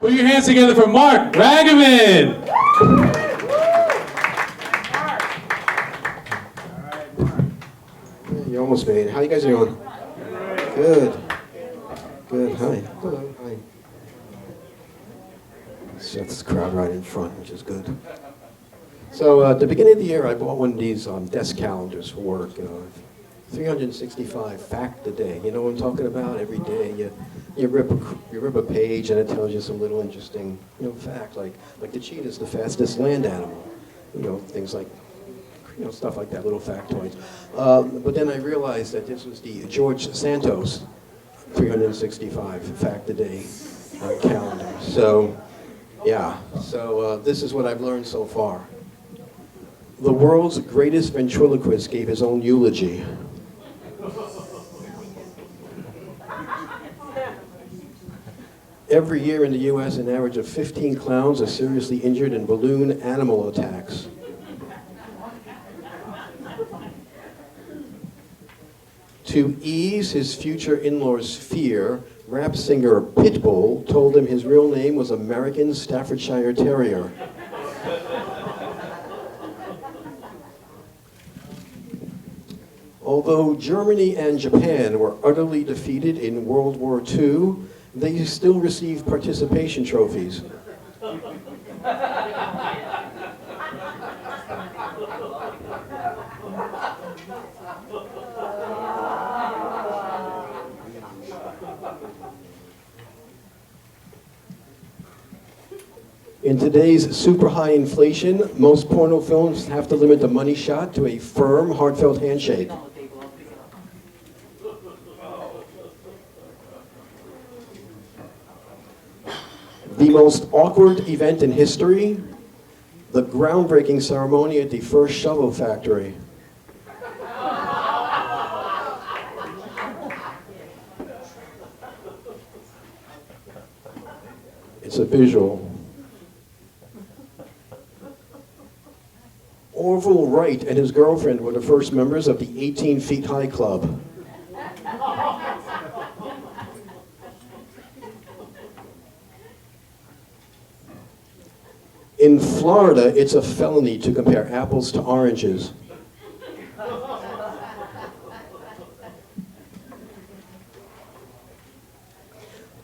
Put your hands together for Marc Ragovin. You almost made it. How you guys doing? Good. Good. Hi. Hello. Hi. Set this crowd right in front, which is good. So at the beginning of the year, I bought one of these desk calendars for work. 365 fact a day. You know what I'm talking about? Every day you rip a page and it tells you some little interesting fact, like the cheetah's the fastest land animal. Things like stuff like that, little factoids. But then I realized that this was the George Santos 365 fact a day calendar. So yeah. So this is what I've learned so far. The world's greatest ventriloquist gave his own eulogy. Every year in the U.S., an average of 15 clowns are seriously injured in balloon animal attacks. To ease his future in-law's fear, rap singer Pitbull told him his real name was American Staffordshire Terrier. Although Germany and Japan were utterly defeated in World War II, they still received participation trophies. In today's super high inflation, most porno films have to limit the money shot to a firm, heartfelt handshake. The most awkward event in history, the groundbreaking ceremony at the first shovel factory. It's a visual. Orville Wright and his girlfriend were the first members of the 18 Feet High Club. In Florida, it's a felony to compare apples to oranges.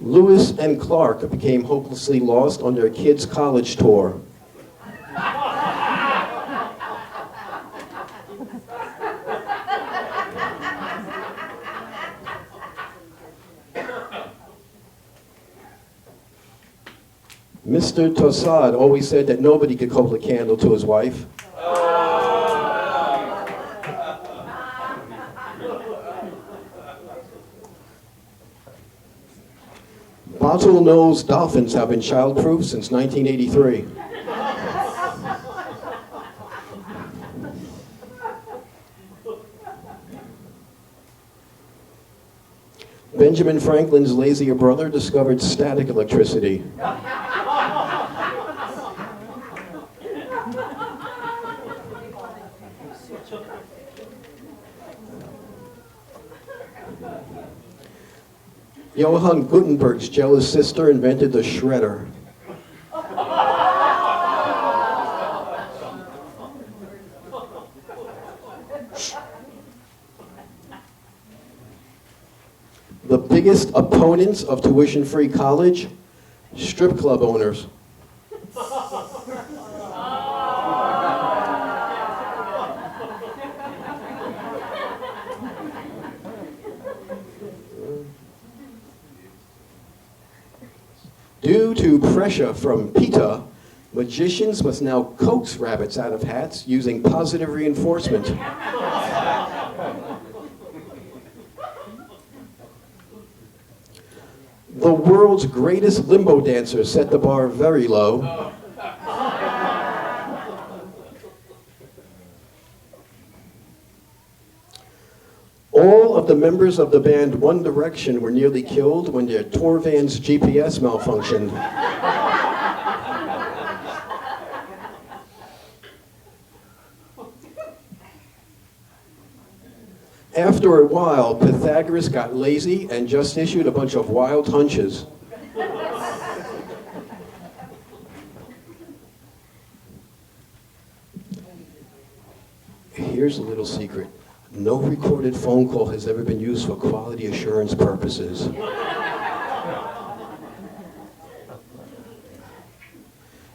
Lewis and Clark became hopelessly lost on their kids' college tour. Mr. Tossad always said that nobody could hold a candle to his wife. Bottlenose dolphins have been childproof since 1983. Benjamin Franklin's lazier brother discovered static electricity. Johann Gutenberg's jealous sister invented the shredder. The biggest opponents of tuition-free college, strip club owners. Due to pressure from PETA, magicians must now coax rabbits out of hats using positive reinforcement. The world's greatest limbo dancer set the bar very low. All of the members of the band One Direction were nearly killed when their tour van's GPS malfunctioned. After a while, Pythagoras got lazy and just issued a bunch of wild hunches. here's a little secret. No recorded phone call has ever been used for quality assurance purposes.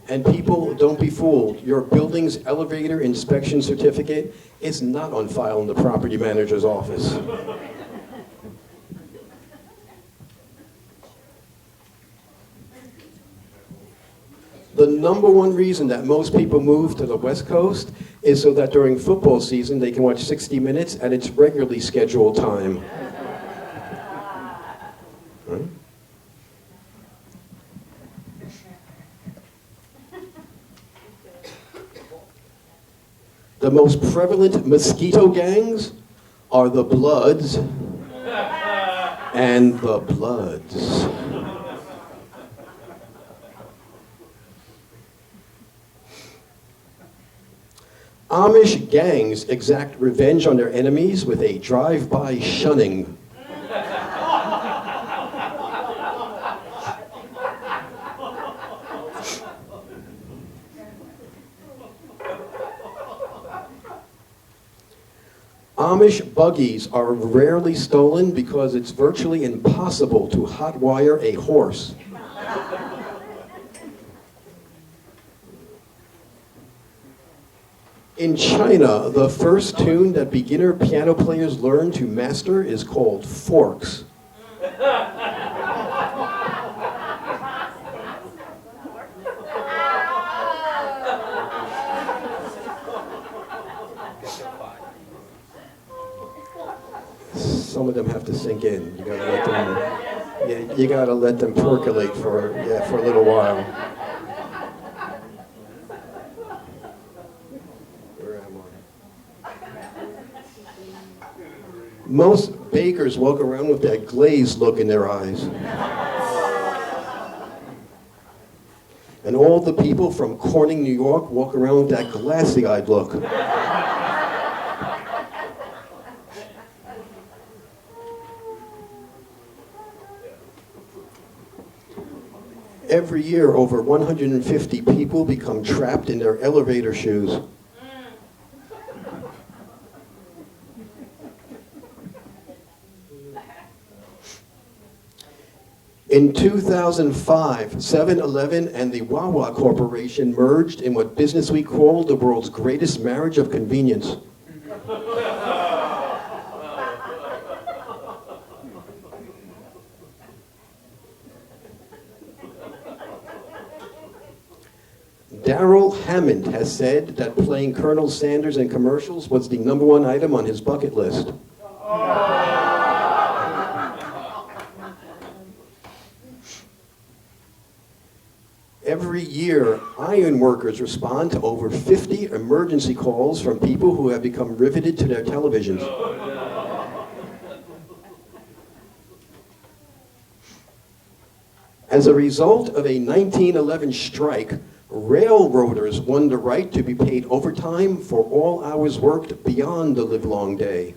And people, don't be fooled. Your building's elevator inspection certificate is not on file in the property manager's office. The number one reason that most people move to the West Coast is so that during football season they can watch 60 Minutes at its regularly scheduled time. Right? The most prevalent mosquito gangs are the Bloods and the Bloods. Amish gangs exact revenge on their enemies with a drive-by shunning. Amish buggies are rarely stolen because it's virtually impossible to hotwire a horse. In China, the first tune that beginner piano players learn to master is called Forks. Some of them have to sink in. You gotta let them, yeah, you gotta let them percolate for a little while. Where am I? Most bakers walk around with that glazed look in their eyes. And all the people from Corning, New York walk around with that glassy-eyed look. Every year, over 150 people become trapped in their elevator shoes. In 2005, 7-Eleven and the Wawa Corporation merged in what Business Week called the world's greatest marriage of convenience. Darrell Hammond has said that playing Colonel Sanders in commercials was the #1 item on his bucket list. Every year, iron workers respond to over 50 emergency calls from people who have become riveted to their televisions. As a result of a 1911 strike, railroaders won the right to be paid overtime for all hours worked beyond the livelong day.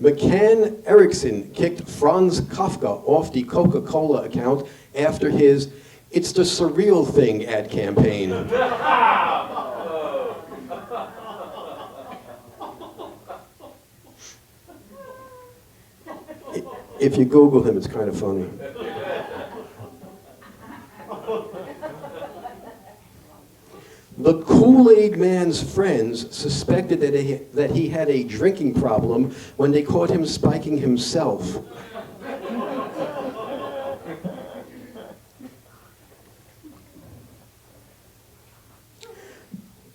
McCann Erickson kicked Franz Kafka off the Coca-Cola account after his "It's the Surreal Thing" ad campaign. If you Google him, it's kind of funny. The Kool-Aid Man's friends suspected that he had a drinking problem when they caught him spiking himself.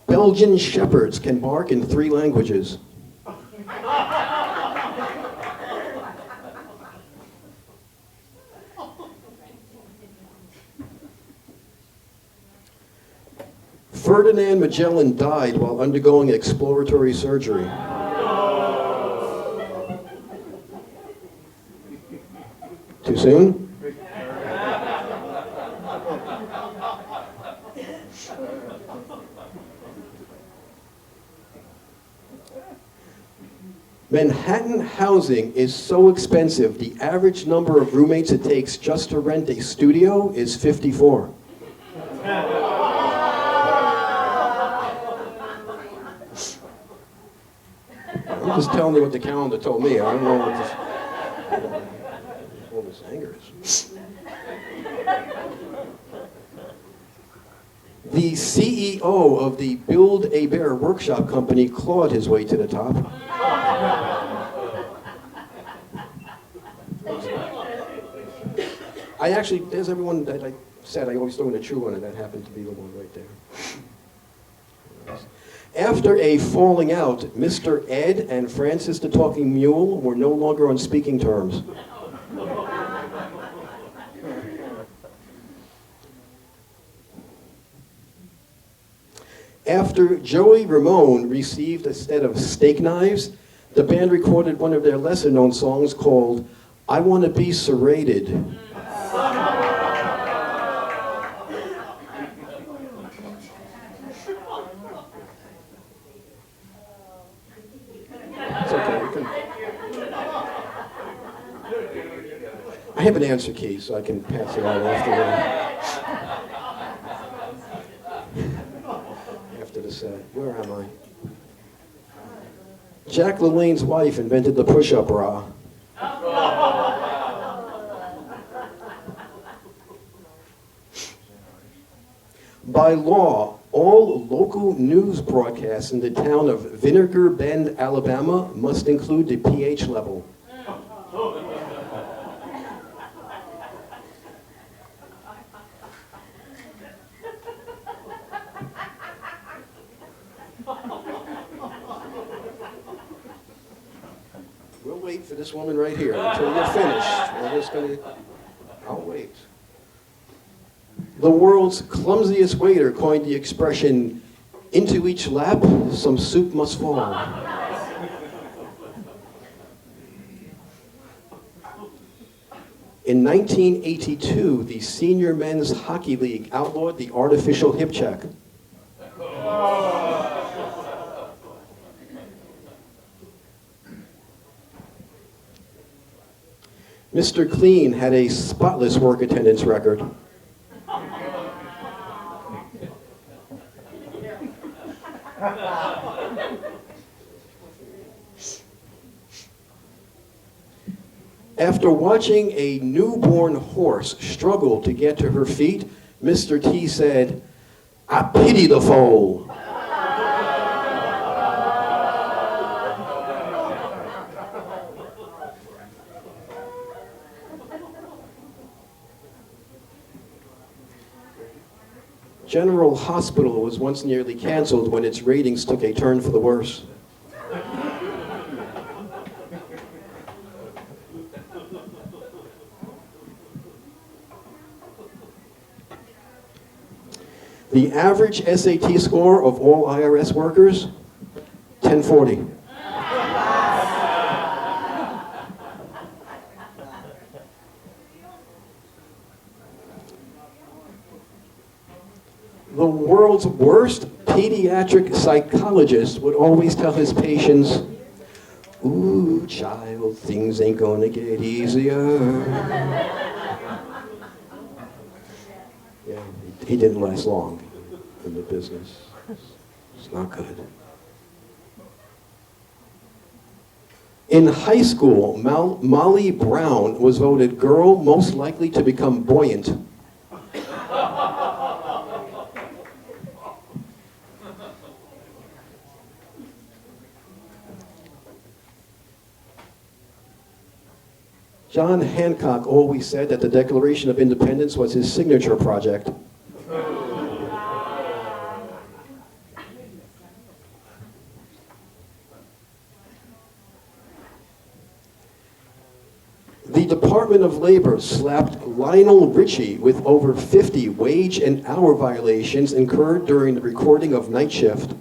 Belgian shepherds can bark in 3 languages. Ferdinand Magellan died while undergoing exploratory surgery. Too soon? Manhattan housing is so expensive, the average number of roommates it takes just to rent a studio is 54. I'm just telling you what the calendar told me. I don't know what this anger is. The CEO of the Build-A-Bear workshop company clawed his way to the top. There's everyone that I said I always throw in a true one, and that happened to be the one right there. After a falling out, Mr. Ed and Francis the Talking Mule were no longer on speaking terms. After Joey Ramone received a set of steak knives, the band recorded one of their lesser-known songs called I Want to Be Serrated. It's okay, I have an answer key, so I can pass it out after the set. Where am I? Jack LaLanne's wife invented the push-up bra. By law, all local news broadcasts in the town of Vinegar Bend, Alabama must include the pH level. We'll wait for this woman right here until you're finished. I'll wait. The world's clumsiest waiter coined the expression, into each lap, some soup must fall. In 1982, the Senior Men's Hockey League outlawed the artificial hip check. Mr. Clean had a spotless work attendance record. After watching a newborn horse struggle to get to her feet, Mr. T said, I pity the foal. General Hospital was once nearly canceled when its ratings took a turn for the worse. The average SAT score of all IRS workers, 1040. The world's worst pediatric psychologist would always tell his patients, ooh, child, things ain't gonna get easier. Yeah, he didn't last long in the business. It's not good. In high school, Molly Brown was voted girl most likely to become buoyant. John Hancock always said that the Declaration of Independence was his signature project. The Department of Labor slapped Lionel Richie with over 50 wage and hour violations incurred during the recording of Night Shift.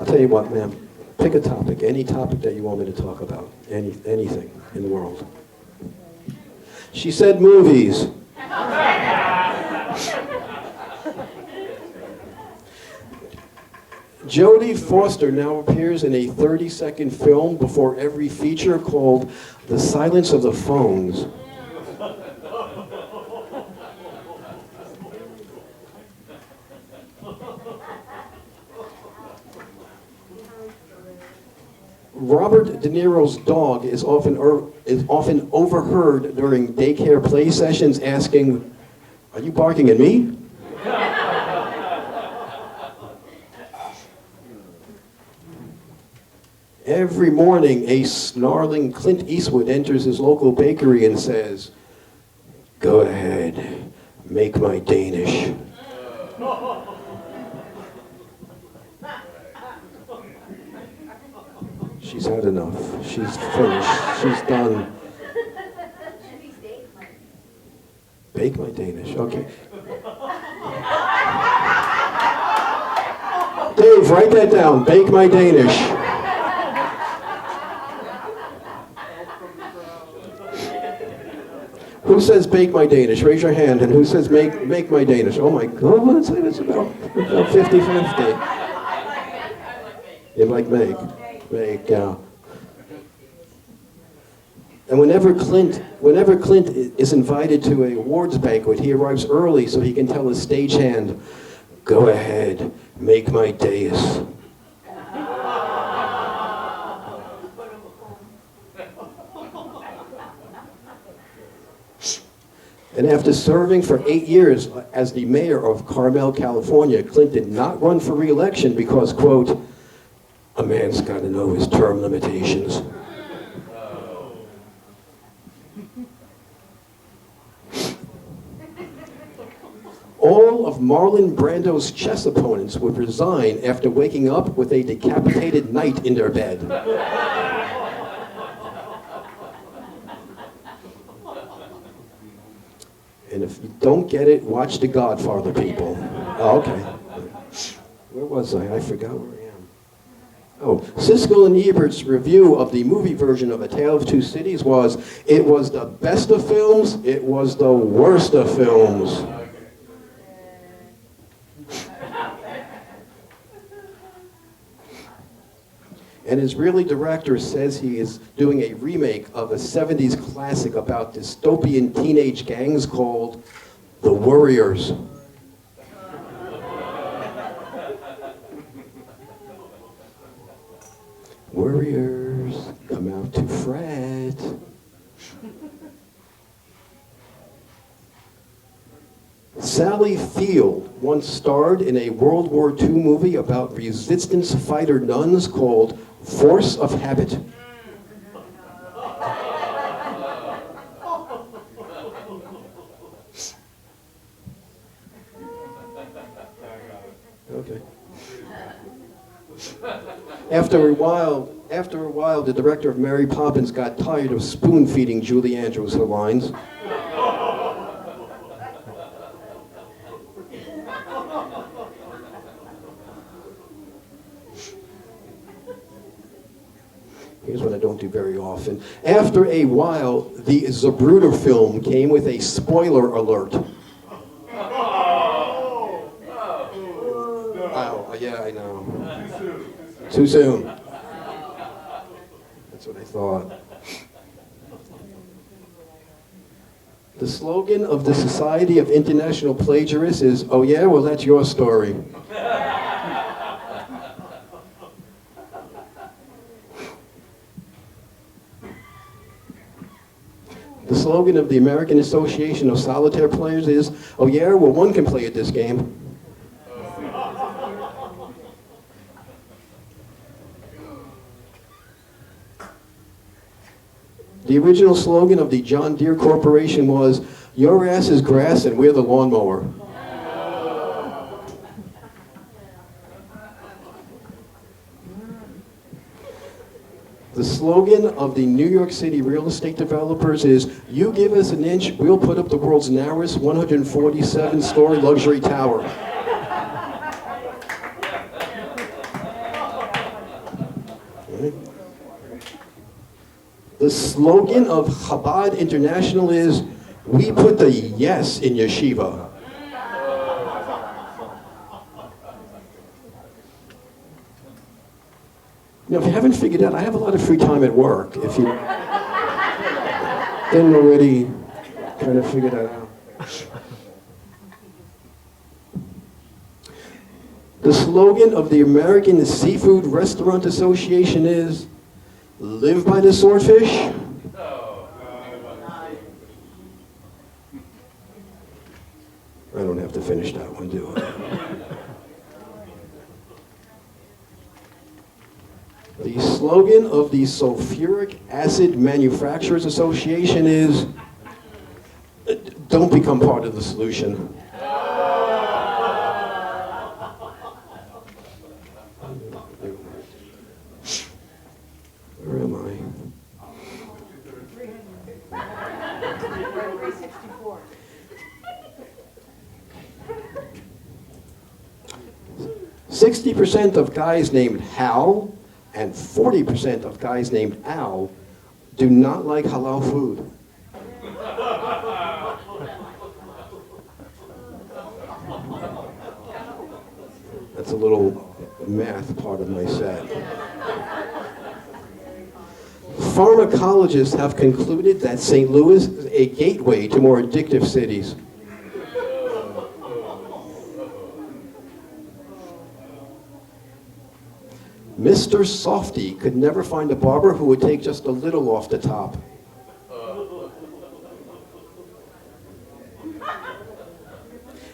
I'll tell you what, ma'am, pick a topic, any topic that you want me to talk about, anything in the world. She said movies. Jodie Foster now appears in a 30-second film before every feature called The Silence of the Phones. Robert De Niro's dog is often overheard during daycare play sessions asking, "Are you barking at me?" Every morning, a snarling Clint Eastwood enters his local bakery and says, "Go ahead, make my Danish." She's had enough. She's finished. She's done. Bake my Danish. Okay. Dave, write that down. Bake my Danish. Who says bake my Danish? Raise your hand. And who says make my Danish? Oh my God, it's about 50-50. You like make. Make, and whenever Clint is invited to a awards banquet, he arrives early so he can tell his stagehand, "Go ahead, make my dais." And after serving for 8 years as the mayor of Carmel, California, Clint did not run for re-election because, quote, "A man's got to know his term limitations." All of Marlon Brando's chess opponents would resign after waking up with a decapitated knight in their bed. And if you don't get it, watch The Godfather, people. Oh, okay. Where was I? I forgot where I am. Oh, Siskel and Ebert's review of the movie version of A Tale of Two Cities was, "It was the best of films, it was the worst of films." An Israeli director says he is doing a remake of a 70s classic about dystopian teenage gangs called The Warriors. Warriors come out to fret. Sally Field once starred in a World War II movie about resistance fighter nuns called Force of Habit. Okay. After a while, the director of Mary Poppins got tired of spoon-feeding Julie Andrews her lines. Here's what I don't do very often. After a while, the Zapruder film came with a spoiler alert. Oh, yeah, I know. Too soon. That's what I thought. The slogan of the Society of International Plagiarists is, "Oh yeah, well that's your story." The slogan of the American Association of Solitaire Players is, "Oh yeah, well one can play at this game." The original slogan of the John Deere Corporation was, "Your ass is grass and we're the lawnmower." The slogan of the New York City real estate developers is, "You give us an inch, we'll put up the world's narrowest 147-story luxury tower." The slogan of Chabad International is, "We put the yes in yeshiva." You know, if you haven't figured out, I have a lot of free time at work. If you didn't already kind of figure that out. The slogan of the American Seafood Restaurant Association is, live by the swordfish. I don't have to finish that one, do I? The slogan of the Sulfuric Acid Manufacturers Association is, don't become part of the solution. Where am I? 364. 60% of guys named Hal and 40% of guys named Al do not like halal food. That's a little math part of my set. Pharmacologists have concluded that St. Louis is a gateway to more addictive cities. Mr. Softy could never find a barber who would take just a little off the top.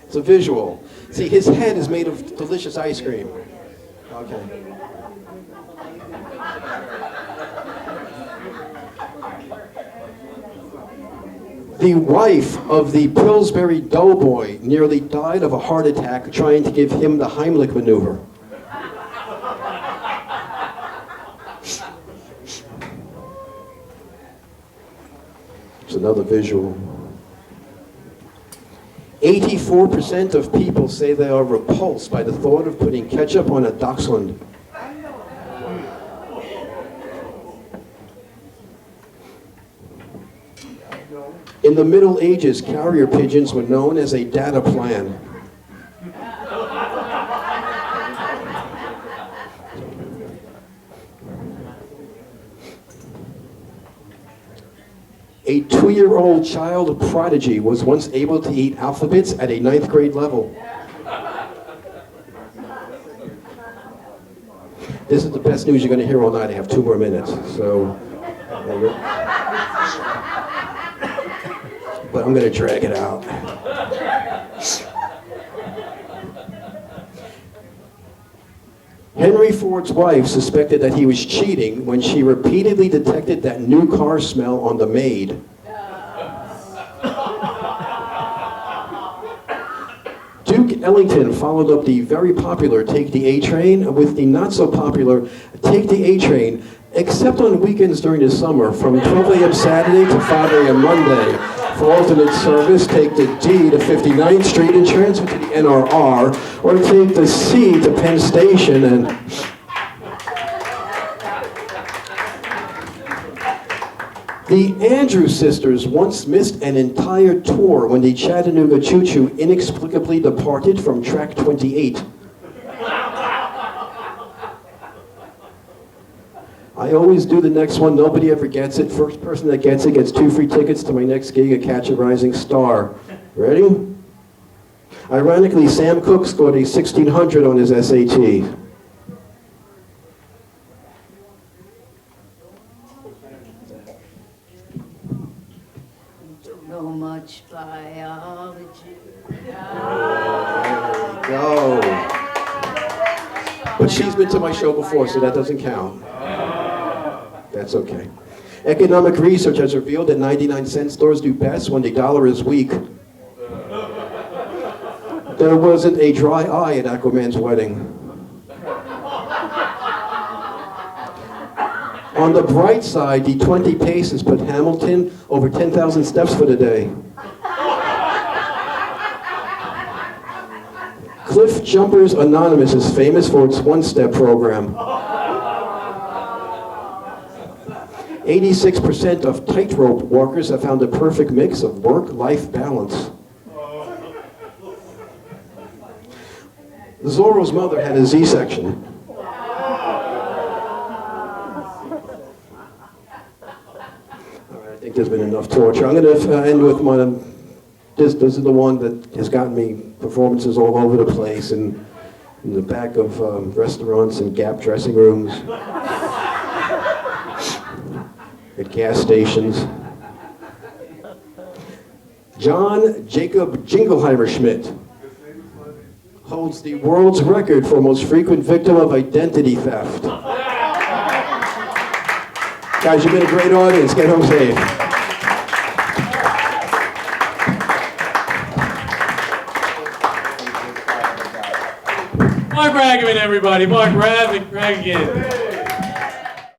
It's a visual. See, his head is made of delicious ice cream. Okay. The wife of the Pillsbury Doughboy nearly died of a heart attack trying to give him the Heimlich maneuver. It's another visual. 84% of people say they are repulsed by the thought of putting ketchup on a dachshund. In the Middle Ages, carrier pigeons were known as a data plan. A 2-year-old child prodigy was once able to eat alphabets at a 9th grade level. This is the best news you're going to hear all night. I have 2 more minutes, so there you go. But I'm going to drag it out. Henry Ford's wife suspected that he was cheating when she repeatedly detected that new car smell on the maid. Duke Ellington followed up the very popular Take the A Train with the not so popular Take the A Train, except on weekends during the summer from 12 a.m. Saturday to 5 a.m. Monday. For alternate service, take the D to 59th Street and transfer to the NRR, or take the C to Penn Station and... The Andrews sisters once missed an entire tour when the Chattanooga Choo Choo inexplicably departed from track 28. I always do the next one, nobody ever gets it. First person that gets it gets 2 free tickets to my next gig at Catch a Rising Star. Ready? Ironically, Sam Cooke scored a 1600 on his SAT. Don't know much biology. Go. But she's been to my show before, so that doesn't count. That's okay. Economic research has revealed that 99-cent stores do best when the dollar is weak. There wasn't a dry eye at Aquaman's wedding. On the bright side, the 20 paces put Hamilton over 10,000 steps for the day. Cliff Jumpers Anonymous is famous for its one-step program. 86% of tightrope walkers have found a perfect mix of work-life balance. Zorro's mother had a Z-section. think there's been enough torture. I'm going to end with one. This is the one that has gotten me performances all over the place, in the back of restaurants and Gap dressing rooms, at gas stations. John Jacob Jingleheimer Schmidt holds the world's record for most frequent victim of identity theft. Guys, you've been a great audience. Get home safe. Marc Ragovin, everybody. Marc Ragovin.